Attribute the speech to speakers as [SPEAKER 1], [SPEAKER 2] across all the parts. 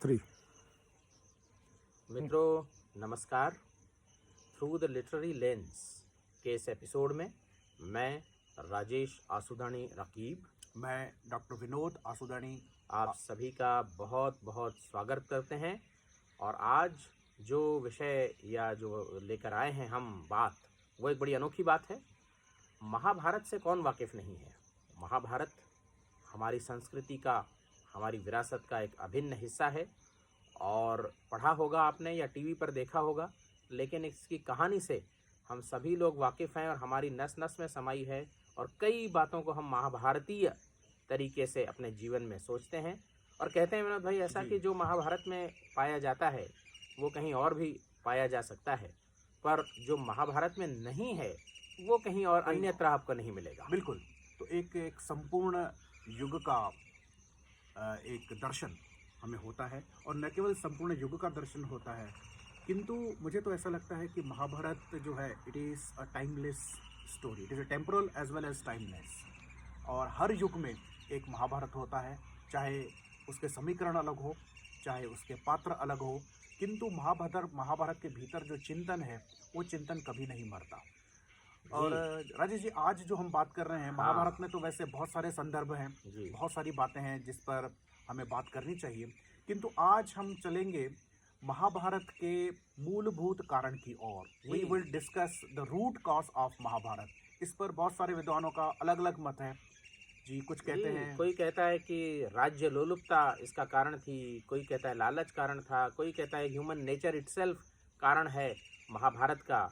[SPEAKER 1] 3
[SPEAKER 2] मित्रों नमस्कार। Through the literary lens के इस एपिसोड में मैं राजेश आसुदानी रकीब
[SPEAKER 1] मैं डॉक्टर विनोद आसुदानी
[SPEAKER 2] आप सभी का बहुत बहुत स्वागत करते हैं। और आज जो विषय या जो लेकर आए हैं हम बात, वो एक बड़ी अनोखी बात है। महाभारत से कौन वाकिफ़ नहीं है। महाभारत हमारी संस्कृति का, हमारी विरासत का एक अभिन्न हिस्सा है और पढ़ा होगा आपने या टीवी पर देखा होगा, लेकिन इसकी कहानी से हम सभी लोग वाकिफ़ हैं और हमारी नस नस में समाई है। और कई बातों को हम महाभारतीय तरीके से अपने जीवन में सोचते हैं और कहते हैं विनोद भाई ऐसा कि जो महाभारत में पाया जाता है वो कहीं और भी पाया जा सकता है, पर जो महाभारत में नहीं है वो कहीं और अन्यत्र आपको नहीं मिलेगा।
[SPEAKER 1] बिल्कुल। तो एक संपूर्ण युग का एक दर्शन हमें होता है, और न केवल संपूर्ण युग का दर्शन होता है, किंतु मुझे तो ऐसा लगता है कि महाभारत जो है it is a timeless story, it is a temporal as well as timeless. और हर युग में एक महाभारत होता है, चाहे उसके समीकरण अलग हो, चाहे उसके पात्र अलग हो, किंतु महाभारत के भीतर जो चिंतन है वो चिंतन कभी नहीं मरता। और राजेश जी, आज जो हम बात कर रहे हैं महाभारत में, तो वैसे बहुत सारे संदर्भ हैं, बहुत सारी बातें हैं जिस पर हमें बात करनी चाहिए, किंतु आज हम चलेंगे महाभारत के मूलभूत कारण की ओर। We will discuss the root cause of Mahabharata. इस पर बहुत सारे विद्वानों का अलग अलग मत है जी। कुछ कहते हैं,
[SPEAKER 2] कोई कहता है कि राज्य लोलुपता इसका कारण थी, कोई कहता है लालच कारण था, कोई कहता है ह्यूमन नेचर इटसेल्फ कारण है महाभारत का,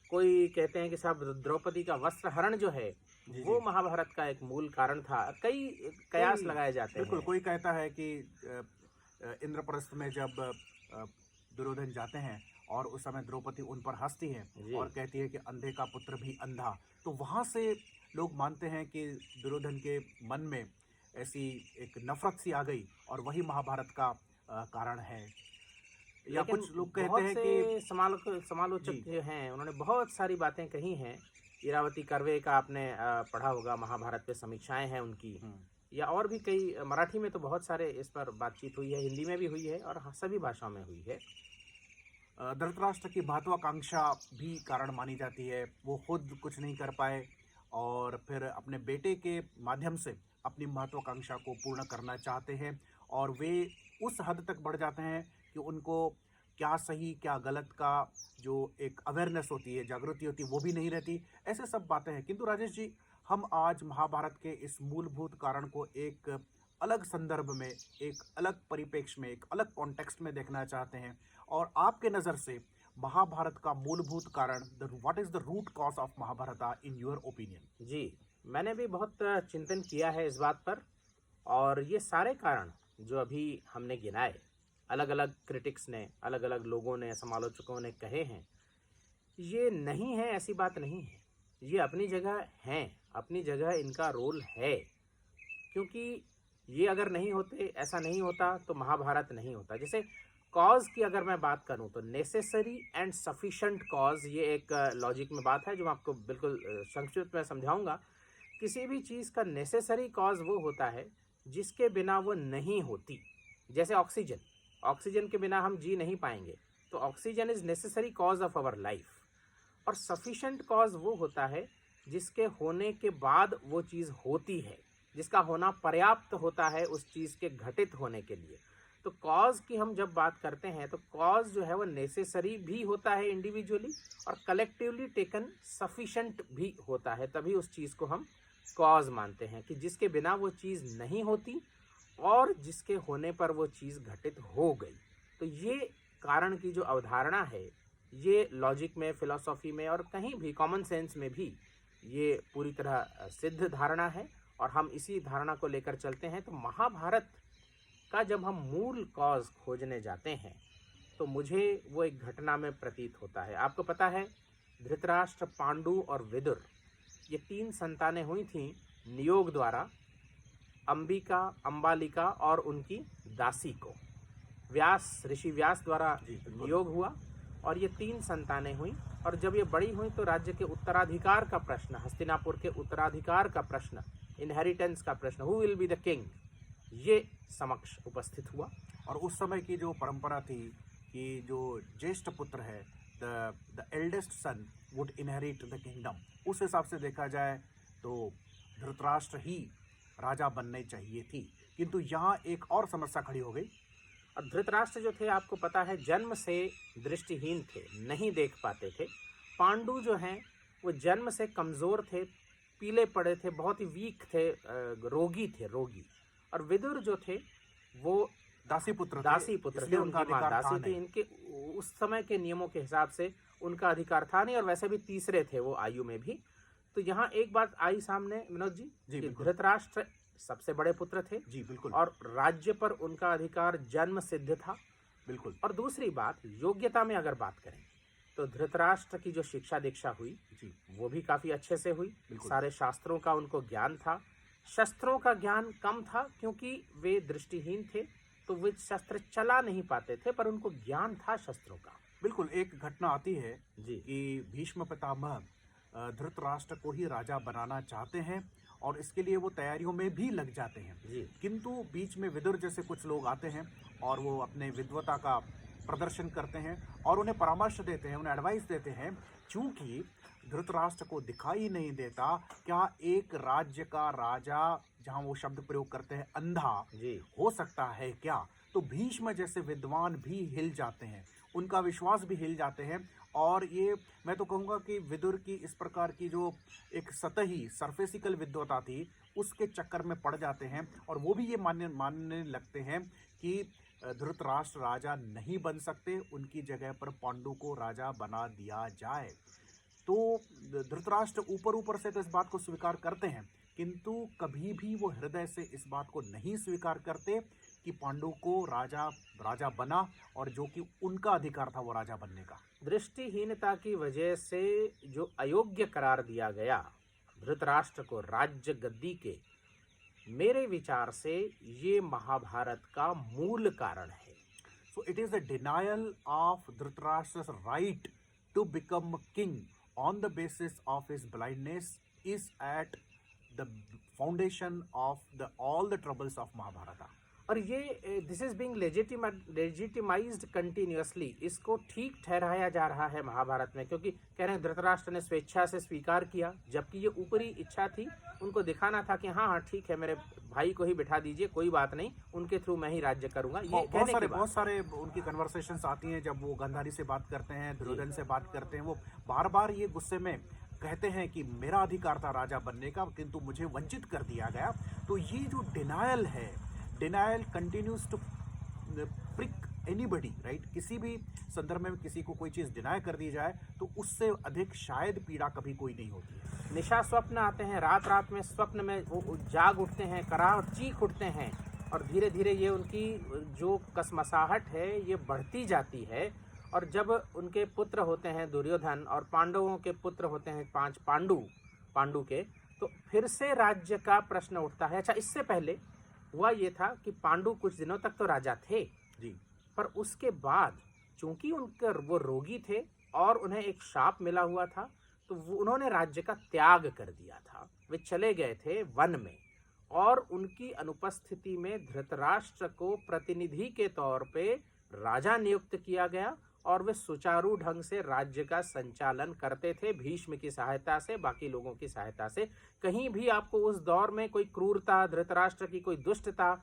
[SPEAKER 2] कोई कहते हैं कि साहब द्रौपदी का वस्त्र हरण जो है वो महाभारत का एक मूल कारण था। कई कयास लगाए जाते हैं।
[SPEAKER 1] बिल्कुल। कोई कहता है कि इंद्रप्रस्थ में जब दुर्योधन जाते हैं और उस समय द्रौपदी उन पर हंसती है और कहती है कि अंधे का पुत्र भी अंधा, तो वहाँ से लोग मानते हैं कि दुर्योधन के मन में ऐसी एक नफरत सी आ गई और वही महाभारत का कारण है। या कुछ लोग कहते हैं कि
[SPEAKER 2] समालोचक जो हैं उन्होंने बहुत सारी बातें कही हैं। इरावती कर्वे का आपने पढ़ा होगा, महाभारत पे समीक्षाएं हैं उनकी, या और भी कई, मराठी में तो बहुत सारे इस पर बातचीत हुई है, हिंदी में भी हुई है और सभी भाषाओं में हुई है।
[SPEAKER 1] धृतराष्ट्र की महत्वाकांक्षा भी कारण मानी जाती है। वो खुद कुछ नहीं कर पाए और फिर अपने बेटे के माध्यम से अपनी महत्वाकांक्षा को पूर्ण करना चाहते हैं, और वे उस हद तक बढ़ जाते हैं कि उनको क्या सही क्या गलत का जो एक अवेयरनेस होती है, जागृति होती है, वो भी नहीं रहती। ऐसे सब बातें हैं। किंतु राजेश जी, हम आज महाभारत के इस मूलभूत कारण को एक अलग संदर्भ में, एक अलग परिप्रेक्ष्य में, एक अलग कॉन्टेक्स्ट में देखना चाहते हैं। और आपके नज़र से महाभारत का मूलभूत कारण, what is the root cause of Mahabharata in your opinion?
[SPEAKER 2] जी, मैंने भी बहुत चिंतन किया है इस बात पर, और ये सारे कारण जो अभी हमने गिनाए, अलग अलग क्रिटिक्स ने, अलग अलग लोगों ने, समालोचकों ने कहे हैं, ये नहीं है ऐसी बात नहीं है। ये अपनी जगह हैं, अपनी जगह इनका रोल है, क्योंकि ये अगर नहीं होते, ऐसा नहीं होता, तो महाभारत नहीं होता। जैसे कॉज की अगर मैं बात करूं तो नेसेसरी एंड सफिशेंट कॉज, ये एक लॉजिक में बात है जो मैं आपको बिल्कुल संक्षिप्त में समझाऊंगा। किसी भी चीज़ का नेसेसरी कॉज वो होता है जिसके बिना वो नहीं होती। जैसे ऑक्सीजन, ऑक्सीजन के बिना हम जी नहीं पाएंगे, तो oxygen is necessary cause of our life. और सफिशेंट कॉज वो होता है जिसके होने के बाद वो चीज़ होती है, जिसका होना पर्याप्त होता है उस चीज़ के घटित होने के लिए। तो कॉज की हम जब बात करते हैं तो कॉज जो है वो नेसेसरी भी होता है इंडिविजुअली, और कलेक्टिवली टेकन सफिशेंट भी होता है। तभी उस चीज़ को हम कॉज मानते हैं कि जिसके बिना वो चीज़ नहीं होती और जिसके होने पर वो चीज़ घटित हो गई। तो ये कारण की जो अवधारणा है, ये लॉजिक में, फिलॉसफी में और कहीं भी कॉमन सेंस में भी ये पूरी तरह सिद्ध धारणा है, और हम इसी धारणा को लेकर चलते हैं। तो महाभारत का जब हम मूल कॉज खोजने जाते हैं तो मुझे वो एक घटना में प्रतीत होता है। आपको पता है, धृतराष्ट्र, पांडु और विदुर, ये 3 संतानें हुई थीं नियोग द्वारा, अंबिका, अंबालिका और उनकी दासी को। ऋषि व्यास द्वारा नियोग हुआ और ये 3 संतानें हुई। और जब ये बड़ी हुई तो राज्य के उत्तराधिकार का प्रश्न, हस्तिनापुर के उत्तराधिकार का प्रश्न, इनहेरिटेंस का प्रश्न, who will be the king, ये समक्ष उपस्थित हुआ।
[SPEAKER 1] और उस समय की जो परंपरा थी कि जो ज्येष्ठ पुत्र है, the eldest son would inherit the kingdom, उस हिसाब से देखा जाए तो धृतराष्ट्र ही राजा बनने चाहिए थी। किंतु यहाँ एक और समस्या खड़ी हो गई।
[SPEAKER 2] और धृतराष्ट्र जो थे आपको पता है जन्म से दृष्टिहीन थे, नहीं देख पाते थे। पांडु जो हैं वो जन्म से कमज़ोर थे, पीले पड़े थे, बहुत ही वीक थे, रोगी थे, रोगी। और विदुर जो थे वो
[SPEAKER 1] दासी पुत्र
[SPEAKER 2] दासी पुत्र थे,
[SPEAKER 1] इसलिए उनका
[SPEAKER 2] उनकी माँ
[SPEAKER 1] अधिकार था
[SPEAKER 2] दासी थी।
[SPEAKER 1] नहीं।
[SPEAKER 2] इनके उस समय के नियमों के हिसाब से उनका अधिकार था नहीं, और वैसे भी तीसरे थे वो आयु में भी। तो यहाँ एक बात आई सामने विनोद जी,
[SPEAKER 1] जी,
[SPEAKER 2] कि
[SPEAKER 1] बिल्कुल।
[SPEAKER 2] धृतराष्ट्र सबसे बड़े पुत्र थे
[SPEAKER 1] जी बिल्कुल।
[SPEAKER 2] और राज्य पर उनका अधिकार जन्म सिद्ध था।
[SPEAKER 1] बिल्कुल।
[SPEAKER 2] और दूसरी बात, योग्यता में अगर बात करें तो धृतराष्ट्र की जो शिक्षा दीक्षा हुई
[SPEAKER 1] जी
[SPEAKER 2] वो भी काफ़ी अच्छे से हुई।
[SPEAKER 1] बिल्कुल।
[SPEAKER 2] सारे शास्त्रों का उनको ज्ञान था। शस्त्रों का ज्ञान कम था क्योंकि वे दृष्टिहीन थे, तो वे शस्त्र चला नहीं पाते थे, पर उनको ज्ञान था शस्त्रों का।
[SPEAKER 1] बिल्कुल। एक घटना आती है
[SPEAKER 2] जी
[SPEAKER 1] कि भीष्म पितामह धृतराष्ट्र को ही राजा बनाना चाहते हैं और इसके लिए वो तैयारियों में भी लग जाते हैं।
[SPEAKER 2] जी
[SPEAKER 1] किंतु बीच में विदुर जैसे कुछ लोग आते हैं और वो अपने विद्वता का प्रदर्शन करते हैं और उन्हें परामर्श देते हैं, उन्हें एडवाइस देते हैं। चूंकि धृतराष्ट्र को दिखाई नहीं देता, क्या एक राज्य का राजा, जहां वो शब्द प्रयोग करते हैं अंधा,
[SPEAKER 2] जी
[SPEAKER 1] हो सकता है क्या? तो भीष्म जैसे विद्वान भी हिल जाते हैं, उनका विश्वास भी हिल जाते हैं। और ये मैं तो कहूँगा कि विदुर की इस प्रकार की जो एक सतही सरफेसिकल विद्वता थी, उसके चक्कर में पड़ जाते हैं और वो भी ये मानने लगते हैं कि धृतराष्ट्र राजा नहीं बन सकते, उनकी जगह पर पांडु को राजा बना दिया जाए। तो धृतराष्ट्र ऊपर ऊपर से तो इस बात को स्वीकार करते हैं, किंतु कभी भी वो हृदय से इस बात को नहीं स्वीकार करते कि पांडु को राजा बना और जो कि उनका अधिकार था वो राजा बनने का।
[SPEAKER 2] दृष्टिहीनता की वजह से जो अयोग्य करार दिया गया धृतराष्ट्र को राज्य गद्दी के, मेरे विचार से ये महाभारत का मूल कारण है।
[SPEAKER 1] So it is a denial of Dhritarashtra's right to become king on the basis of his blindness is at the foundation of all the troubles of Mahabharata.
[SPEAKER 2] और ये this is being legitimised continuously, इसको ठीक ठहराया जा रहा है महाभारत में, क्योंकि कह रहे हैं धृतराष्ट्र ने स्वेच्छा से स्वीकार किया, जबकि ये ऊपरी इच्छा थी, उनको दिखाना था कि हाँ हाँ ठीक है, मेरे भाई को ही बिठा दीजिए, कोई बात नहीं, उनके थ्रू मैं ही राज्य करूंगा। ये
[SPEAKER 1] बहुत सारे उनकी कन्वर्सेशंस आती हैं जब वो गांधारी से बात करते हैं, दुर्योधन से बात करते हैं, वो बार बार ये गुस्से में कहते हैं कि मेरा अधिकार था राजा बनने का, किंतु मुझे वंचित कर दिया गया। तो ये जो डिनायल है, denial continues to prick anybody, right? किसी भी संदर्भ में किसी को कोई चीज़ डिनाय कर दी जाए तो उससे अधिक शायद पीड़ा कभी कोई नहीं होती है।
[SPEAKER 2] निशा स्वप्न आते हैं, रात रात में स्वप्न में वो जाग उठते हैं, कराह और चीख उठते हैं, और धीरे धीरे ये उनकी जो कसमसाहट है ये बढ़ती जाती है। और जब उनके पुत्र होते हैं दुर्योधन और पांडवों के पुत्र होते हैं 5 पांडु के, तो फिर से राज्य का प्रश्न उठता है। अच्छा, इससे पहले हुआ ये था कि पांडु कुछ दिनों तक तो राजा थे
[SPEAKER 1] जी,
[SPEAKER 2] पर उसके बाद चूंकि उनके वो रोगी थे और उन्हें एक शाप मिला हुआ था, तो उन्होंने राज्य का त्याग कर दिया था। वे चले गए थे वन में, और उनकी अनुपस्थिति में धृतराष्ट्र को प्रतिनिधि के तौर पे राजा नियुक्त किया गया, और वे सुचारू ढंग से राज्य का संचालन करते थे भीष्म की सहायता से, बाकी लोगों की सहायता से। कहीं भी आपको उस दौर में कोई क्रूरता, धृतराष्ट्र की कोई दुष्टता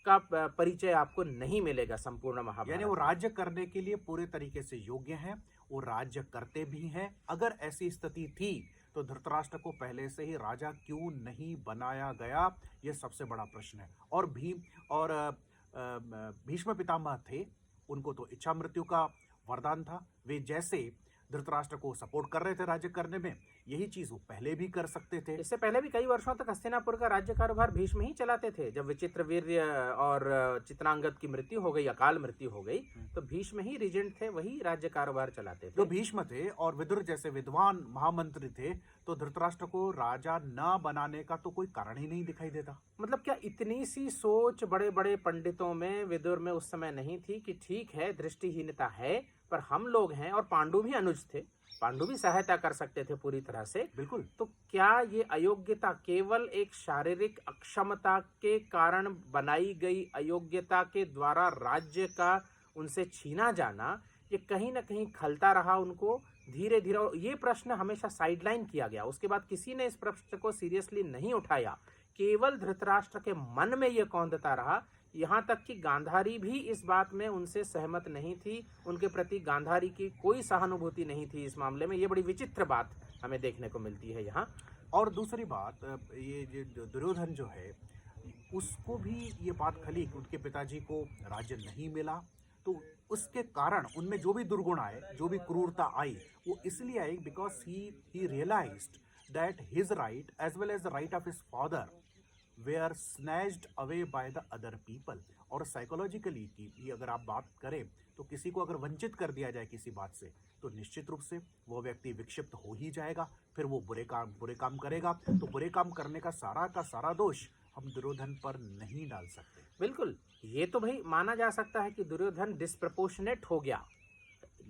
[SPEAKER 2] का परिचय आपको नहीं मिलेगा संपूर्ण महाभारत।
[SPEAKER 1] यानी वो राज्य करने के लिए पूरे तरीके से योग्य हैं, वो राज्य करते भी हैं। अगर ऐसी स्थिति थी तो धृतराष्ट्र को पहले से ही राजा क्यों नहीं बनाया गया, ये सबसे बड़ा प्रश्न है। और भीष्म पितामह थे, उनको तो इच्छा मृत्यु का वरदान था। वे जैसे धृतराष्ट्र को सपोर्ट कर रहे थे राज्य करने में, यही चीज वो पहले भी कर सकते थे।
[SPEAKER 2] इससे पहले भी कई वर्षों तक हस्तिनापुर का राज्य कारोबार भीष्म ही चलाते थे। जब विचित्रवीर्य और चित्रांगद की मृत्यु हो गई, अकाल मृत्यु हो गई, तो भीष्म ही रीजेंट थे, वही राज्य कारोबार चलाते थे।
[SPEAKER 1] जो भीष्म थे और विदुर जैसे विद्वान महामंत्री थे, तो धृतराष्ट्र को राजा न बनाने का तो कोई कारण ही नहीं दिखाई देता।
[SPEAKER 2] मतलब क्या इतनी सी सोच बड़े बड़े पंडितों में, विदुर में उस समय नहीं थी कि ठीक है दृष्टिहीनता है, पर हम लोग हैं, और पांडु भी अनुज थे, पांडु भी सहायता कर सकते थे पूरी तरह से।
[SPEAKER 1] बिल्कुल।
[SPEAKER 2] तो क्या ये अयोग्यता केवल एक शारीरिक अक्षमता के कारण बनाई गई अयोग्यता के द्वारा राज्य का उनसे छीना जाना, ये कहीं ना कहीं खलता रहा उनको धीरे धीरे? और ये प्रश्न हमेशा साइडलाइन किया गया, उसके बाद किसी ने इस प्रश्न को सीरियसली नहीं उठाया, केवल धृतराष्ट्र के मन में ये कौंधता रहा। यहाँ तक कि गांधारी भी इस बात में उनसे सहमत नहीं थी, उनके प्रति गांधारी की कोई सहानुभूति नहीं थी इस मामले में। ये बड़ी विचित्र बात हमें देखने को मिलती है यहाँ।
[SPEAKER 1] और दूसरी बात, ये जो दुर्योधन जो है, उसको भी ये बात खली कि उनके पिताजी को राज्य नहीं मिला, तो उसके कारण उनमें जो भी दुर्गुण आए, जो भी क्रूरता आई, वो इसलिए आई because he realised that his right as well as the right of his father were snatched away by the other people. और साइकोलॉजिकली की अगर आप बात करें तो किसी को अगर वंचित कर दिया जाए किसी बात से, तो निश्चित रूप से वो व्यक्ति विक्षिप्त हो ही जाएगा, फिर वो बुरे काम करेगा। तो बुरे काम करने का सारा दोष हम दुर्योधन पर नहीं डाल सकते।
[SPEAKER 2] बिल्कुल, ये तो भाई माना जा सकता है कि दुर्योधन डिस्प्रपोर्शनेट हो गया,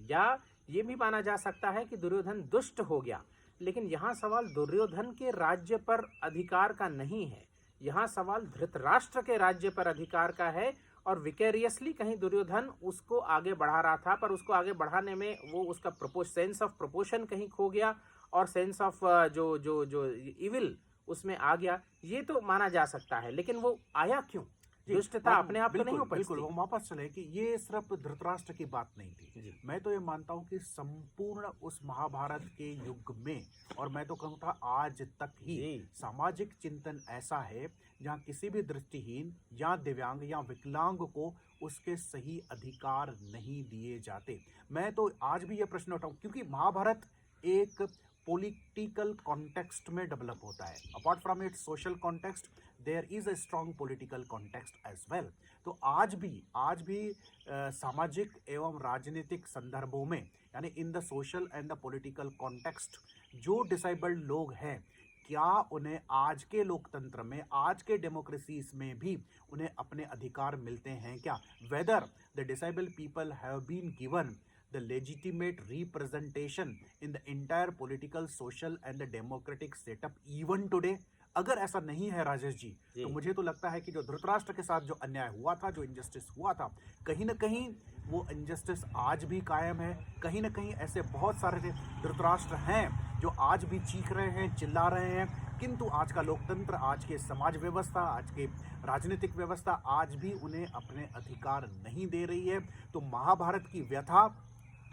[SPEAKER 2] या ये भी माना जा सकता है कि दुर्योधन दुष्ट हो गया। लेकिन यहाँ सवाल दुर्योधन के राज्य पर अधिकार का नहीं है, यहाँ सवाल धृतराष्ट्र के राज्य पर अधिकार का है। और विकेरियसली कहीं दुर्योधन उसको आगे बढ़ा रहा था, पर उसको आगे बढ़ाने में वो उसका सेंस ऑफ प्रोपोर्शन कहीं खो गया, और सेंस ऑफ जो इविल उसमें आ गया, ये तो माना जा सकता है। लेकिन वो आया क्यों? दुष्टता अपने आप तो नहीं हो
[SPEAKER 1] बिल्कुल,
[SPEAKER 2] पाती।
[SPEAKER 1] वो वापस चले कि ये सिर्फ धृतराष्ट्र की बात नहीं थी। मैं तो ये मानता हूँ कि संपूर्ण उस महाभारत के युग में, और मैं तो कहूँगा आज तक ही, सामाजिक चिंतन ऐसा है जहाँ किसी भी दृष्टिहीन या दिव्यांग या विकलांग को उसके सही अधिकार नहीं दिए जाते। मैं तो आज भी ये प्रश्न उठाऊँ, क्योंकि महाभारत एक पॉलिटिकल कॉन्टेक्स्ट में डेवलप होता है। Apart from its social context, there is a strong political context as well. तो आज भी सामाजिक एवं राजनीतिक संदर्भों में, यानी in the social and the political context, जो डिसेबल्ड लोग हैं, क्या उन्हें आज के लोकतंत्र में, आज के डेमोक्रेसीज में भी उन्हें अपने अधिकार मिलते हैं क्या? Whether the disabled people have been given the legitimate representation in the entire political, social and the democratic setup even today? अगर ऐसा नहीं है राजेश जी, तो मुझे तो लगता है कि जो धृतराष्ट्र के साथ जो अन्याय हुआ था, जो इनजस्टिस हुआ था, कहीं ना कहीं वो इनजस्टिस आज भी कायम है। कहीं ना कहीं ऐसे बहुत सारे धृतराष्ट्र हैं जो आज भी चीख रहे हैं, चिल्ला रहे हैं, किंतु आज का लोकतंत्र, आज के समाज व्यवस्था, आज के राजनीतिक व्यवस्था आज भी उन्हें अपने अधिकार नहीं दे रही है। तो महाभारत की व्यथा,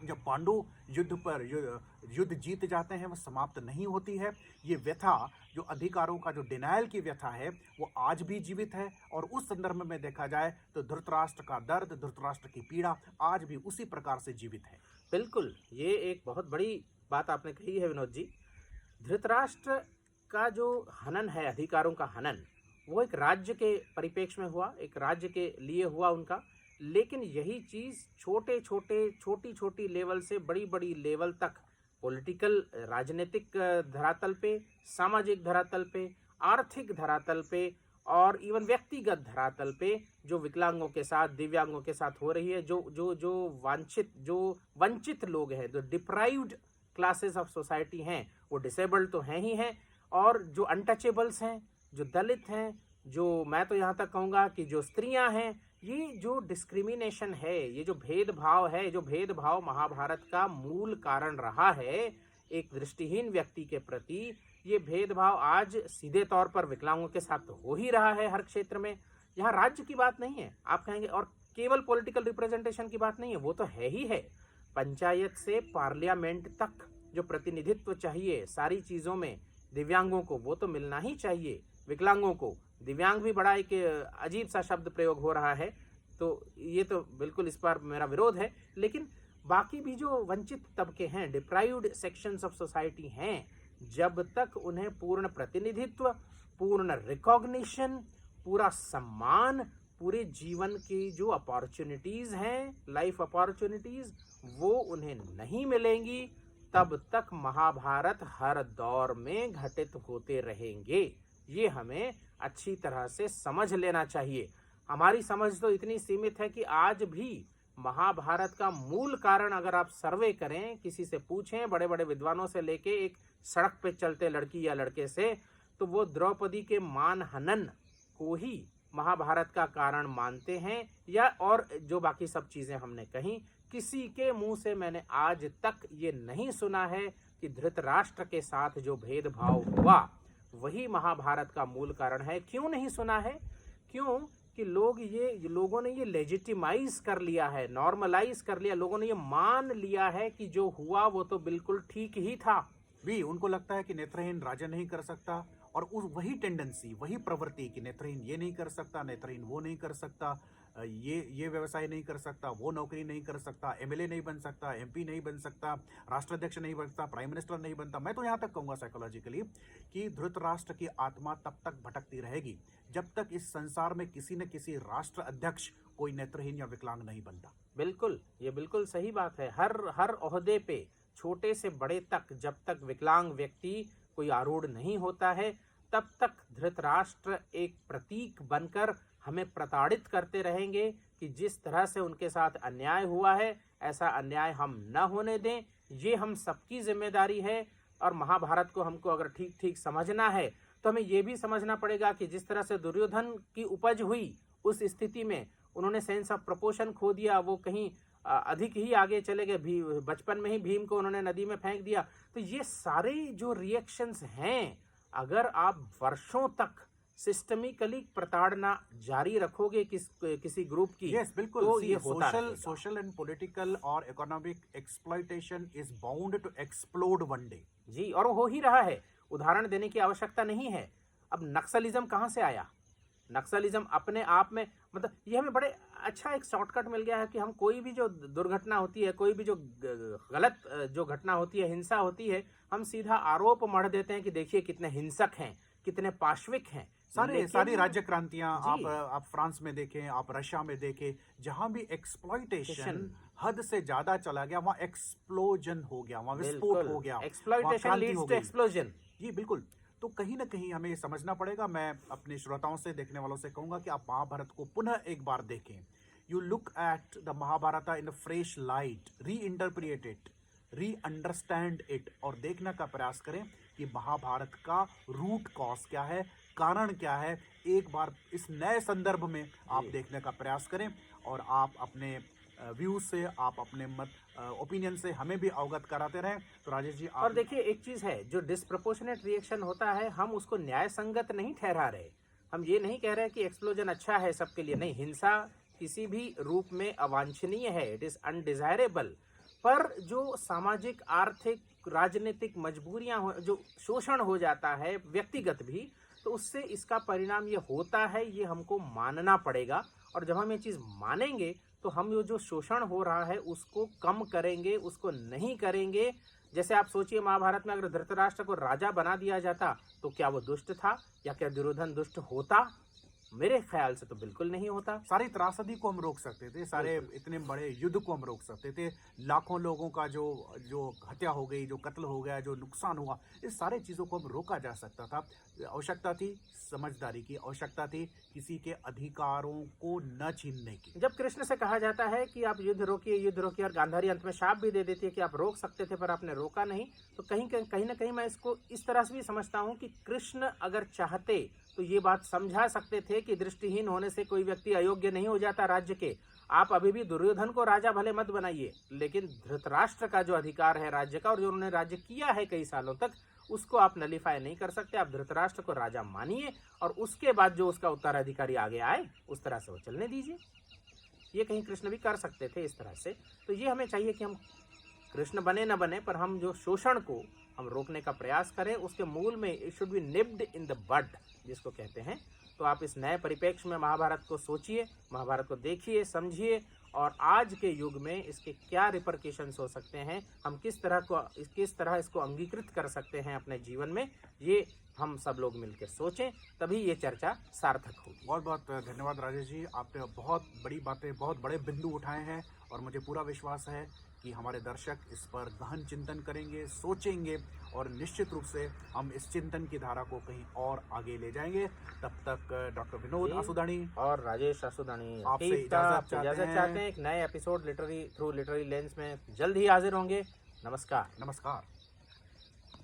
[SPEAKER 1] जब पांडु युद्ध जीत जाते हैं, वो समाप्त नहीं होती है। ये व्यथा, जो अधिकारों का जो डिनायल की व्यथा है, वो आज भी जीवित है। और उस संदर्भ में देखा जाए तो धृतराष्ट्र का दर्द, धृतराष्ट्र की पीड़ा आज भी उसी प्रकार से जीवित है।
[SPEAKER 2] बिल्कुल, ये एक बहुत बड़ी बात आपने कही है विनोद जी। धृतराष्ट्र का जो हनन है, अधिकारों का हनन, वो एक राज्य के परिप्रेक्ष्य में हुआ, एक राज्य के लिए हुआ उनका। लेकिन यही चीज़ छोटी छोटी लेवल से बड़ी बड़ी लेवल तक, पॉलिटिकल, राजनीतिक धरातल पे, सामाजिक धरातल पे, आर्थिक धरातल पे, और इवन व्यक्तिगत धरातल पे जो विकलांगों के साथ, दिव्यांगों के साथ हो रही है, जो वंचित लोग हैं, जो डिप्राइव्ड क्लासेस ऑफ सोसाइटी हैं, वो डिसेबल्ड तो हैं ही हैं, और जो अनटचेबल्स हैं, जो दलित हैं, जो मैं तो यहाँ तक कहूँगा कि जो स्त्रियाँ हैं, ये जो डिस्क्रिमिनेशन है, ये जो भेदभाव है, जो भेदभाव महाभारत का मूल कारण रहा है एक दृष्टिहीन व्यक्ति के प्रति, ये भेदभाव आज सीधे तौर पर विकलांगों के साथ तो हो ही रहा है हर क्षेत्र में। यहाँ राज्य की बात नहीं है, आप कहेंगे, और केवल पॉलिटिकल रिप्रेजेंटेशन की बात नहीं है, वो तो है ही है। पंचायत से पार्लियामेंट तक जो प्रतिनिधित्व चाहिए सारी चीज़ों में दिव्यांगों को, वो तो मिलना ही चाहिए। विकलांगों को, दिव्यांग भी बड़ा एक अजीब सा शब्द प्रयोग हो रहा है, तो ये तो बिल्कुल इस पर मेरा विरोध है। लेकिन बाकी भी जो वंचित तबके हैं, डिप्राइव्ड सेक्शंस ऑफ सोसाइटी हैं, जब तक उन्हें पूर्ण प्रतिनिधित्व, पूर्ण रिकॉग्निशन, पूरा सम्मान, पूरे जीवन की जो अपॉर्चुनिटीज़ हैं, लाइफ अपॉर्चुनिटीज़, वो उन्हें नहीं मिलेंगी, तब तक महाभारत हर दौर में घटित होते रहेंगे। ये हमें अच्छी तरह से समझ लेना चाहिए। हमारी समझ तो इतनी सीमित है कि आज भी महाभारत का मूल कारण अगर आप सर्वे करें, किसी से पूछें, बड़े बड़े विद्वानों से लेके एक सड़क पे चलते लड़की या लड़के से, तो वो द्रौपदी के मान हनन को ही महाभारत का कारण मानते हैं। या और जो बाकी सब चीजें हमने कही, किसी के मुंह से मैंने आज तक ये नहीं सुना है कि धृतराष्ट्र के साथ जो भेदभाव हुआ वही महाभारत का मूल कारण है। क्यों नहीं सुना है? क्यों कि लोगों ने ये लेजिटिमाइज कर लिया है, नॉर्मलाइज कर लिया, लोगों ने ये मान लिया है कि जो हुआ वो तो बिल्कुल ठीक ही था।
[SPEAKER 1] भी उनको लगता है कि नेत्रहीन राजा नहीं कर सकता, और उस वही टेंडेंसी, वही प्रवृत्ति कि नेत्रहीन ये नहीं कर सकता, नेत्रहीन वो नहीं कर सकता, ये व्यवसाय नहीं कर सकता, वो नौकरी नहीं कर सकता, एमएलए नहीं बन सकता, एमपी नहीं बन सकता, राष्ट्राध्यक्ष नहीं बनता, प्राइम मिनिस्टर नहीं बनता। मैं तो यहाँ तक कहूँगा साइकोलॉजिकली कि धृतराष्ट्र की आत्मा तब तक भटकती रहेगी जब तक इस संसार में किसी न किसी राष्ट्र अध्यक्ष कोई नेत्रहीन या विकलांग नहीं बनता।
[SPEAKER 2] बिल्कुल, ये बिल्कुल सही बात है। हर ओहदे पे, छोटे से बड़े तक, जब तक विकलांग व्यक्ति कोई आरूढ़ नहीं होता है, तब तक धृतराष्ट्र एक प्रतीक बनकर हमें प्रताड़ित करते रहेंगे कि जिस तरह से उनके साथ अन्याय हुआ है, ऐसा अन्याय हम न होने दें। ये हम सबकी जिम्मेदारी है। और महाभारत को हमको अगर ठीक ठीक समझना है तो हमें ये भी समझना पड़ेगा कि जिस तरह से दुर्योधन की उपज हुई, उस स्थिति में उन्होंने सेंस ऑफ प्रोपोर्शन खो दिया, वो कहीं अधिक ही आगे चले गए। बचपन में ही भीम को उन्होंने नदी में फेंक दिया। तो ये सारे जो रिएक्शंस हैं, अगर आप वर्षों तक सिस्टमिकली प्रताड़ना जारी रखोगे किसी ग्रुप की,
[SPEAKER 1] यस बिल्कुल,
[SPEAKER 2] तो ये होता
[SPEAKER 1] सोशल एंड पॉलिटिकल और economic exploitation is bound to explode one day.
[SPEAKER 2] जी, और वो हो ही रहा है। उदाहरण देने की आवश्यकता नहीं है। अब नक्सलिज्म कहाँ से आया? नक्सलिज्म अपने आप में, मतलब ये हमें बड़े अच्छा एक शॉर्टकट मिल गया है कि हम कोई भी जो दुर्घटना होती है, कोई भी जो गलत जो घटना होती है, हिंसा होती है, हम सीधा आरोप मढ़ देते हैं कि देखिए कितने हिंसक हैं, कितने पाश्विक हैं।
[SPEAKER 1] सारी राज्य क्रांतियां आप फ्रांस में देखें, आप रशिया में देखें, जहां भी एक्सप्लॉइटेशन हद से ज्यादा चला गया, वहां एक्सप्लोजन हो गया, वहां विस्फोट हो गया,
[SPEAKER 2] एक्सप्लॉइटेशन लीड्स टू एक्सप्लोजन।
[SPEAKER 1] जी बिल्कुल। तो कहीं ना कहीं हमें ये समझना पड़ेगा। मैं अपने श्रोताओं से, देखने वालों से कहूंगा कि आप महाभारत को पुनः एक बार देखें। You look at the Mahabharat in a fresh light, reinterpret it, re understand it, और देखने का प्रयास करें कि महाभारत का रूट कॉज क्या है, कारण क्या है। एक बार इस नए संदर्भ में आप देखने का प्रयास करें, और आप अपने व्यूज से, आप अपने मत ओपिनियन से हमें भी अवगत कराते रहें। तो राजेश जी,
[SPEAKER 2] और देखिए एक चीज है, जो डिस्प्रपोर्शनेट रिएक्शन होता है, हम उसको न्याय संगत नहीं ठहरा रहे। हम ये नहीं कह रहे कि एक्सप्लोजन अच्छा है सबके लिए, नहीं। हिंसा किसी भी रूप में अवांछनीय है, इट इज अनडिजायरेबल। पर जो सामाजिक, आर्थिक, राजनीतिक मजबूरियां, जो शोषण हो जाता है व्यक्तिगत भी, तो उससे इसका परिणाम ये होता है, ये हमको मानना पड़ेगा। और जब हम ये चीज मानेंगे तो हम ये जो शोषण हो रहा है उसको कम करेंगे, उसको नहीं करेंगे। जैसे आप सोचिए, महाभारत में अगर धृतराष्ट्र को राजा बना दिया जाता तो क्या वो दुष्ट था, या क्या दुर्योधन दुष्ट होता? मेरे ख्याल से तो बिल्कुल नहीं होता।
[SPEAKER 1] सारी त्रासदी को हम रोक सकते थे, सारे इतने बड़े युद्ध को हम रोक सकते थे, लाखों लोगों का जो हत्या हो गई, जो कत्ल हो गया, जो नुकसान हुआ, इस सारे चीज़ों को हम रोका जा सकता था। आवश्यकता थी समझदारी की, आवश्यकता थी किसी के अधिकारों को न छीनने की।
[SPEAKER 2] जब कृष्ण से कहा जाता है कि आप युद्ध रोकिए, और गांधारी अंत में शाप भी दे देती है कि आप रोक सकते थे पर आपने रोका नहीं, तो कहीं ना कहीं मैं इसको इस तरह से भी समझता हूँ कि कृष्ण अगर चाहते तो ये बात समझा सकते थे कि दृष्टिहीन होने से कोई व्यक्ति अयोग्य नहीं हो जाता राज्य के। आप अभी भी दुर्योधन को राजा भले मत बनाइए, लेकिन धृतराष्ट्र का जो अधिकार है राज्य का, और जो उन्होंने राज्य किया है कई सालों तक, उसको आप नलीफाई नहीं कर सकते। आप धृतराष्ट्र को राजा मानिए, और उसके बाद जो उसका उत्तराधिकारी आगे आए उस तरह से वो चलने दीजिए। ये कहीं कृष्ण भी कर सकते थे इस तरह से। तो ये हमें चाहिए कि हम कृष्ण बने न बने, पर हम जो शोषण को हम रोकने का प्रयास करें, उसके मूल में it should be nipped in the bud, जिसको कहते हैं। तो आप इस नए परिप्रेक्ष्य में महाभारत को सोचिए, महाभारत को देखिए, समझिए, और आज के युग में इसके क्या रिपरकेशंस हो सकते हैं, हम किस तरह इसको अंगीकृत कर सकते हैं अपने जीवन में, ये हम सब लोग मिलकर सोचें, तभी ये चर्चा सार्थक होगी।
[SPEAKER 1] बहुत बहुत धन्यवाद राजेश जी, आपने बहुत बड़ी बातें, बहुत बड़े बिंदु उठाए हैं, और मुझे पूरा विश्वास है कि हमारे दर्शक इस पर गहन चिंतन करेंगे, सोचेंगे और निश्चित रूप से हम इस चिंतन की धारा को कहीं और आगे ले जाएंगे। तब तक डॉक्टर विनोद
[SPEAKER 2] जी।
[SPEAKER 1] आसुदानी
[SPEAKER 2] और राजेश आसुदानी
[SPEAKER 1] आपसे
[SPEAKER 2] इजाजत
[SPEAKER 1] चाहते हैं।
[SPEAKER 2] चाहते हैं। एक नए एपिसोड लिटरेरी लेंस में जल्द ही हाजिर होंगे। नमस्कार।
[SPEAKER 1] नमस्कार।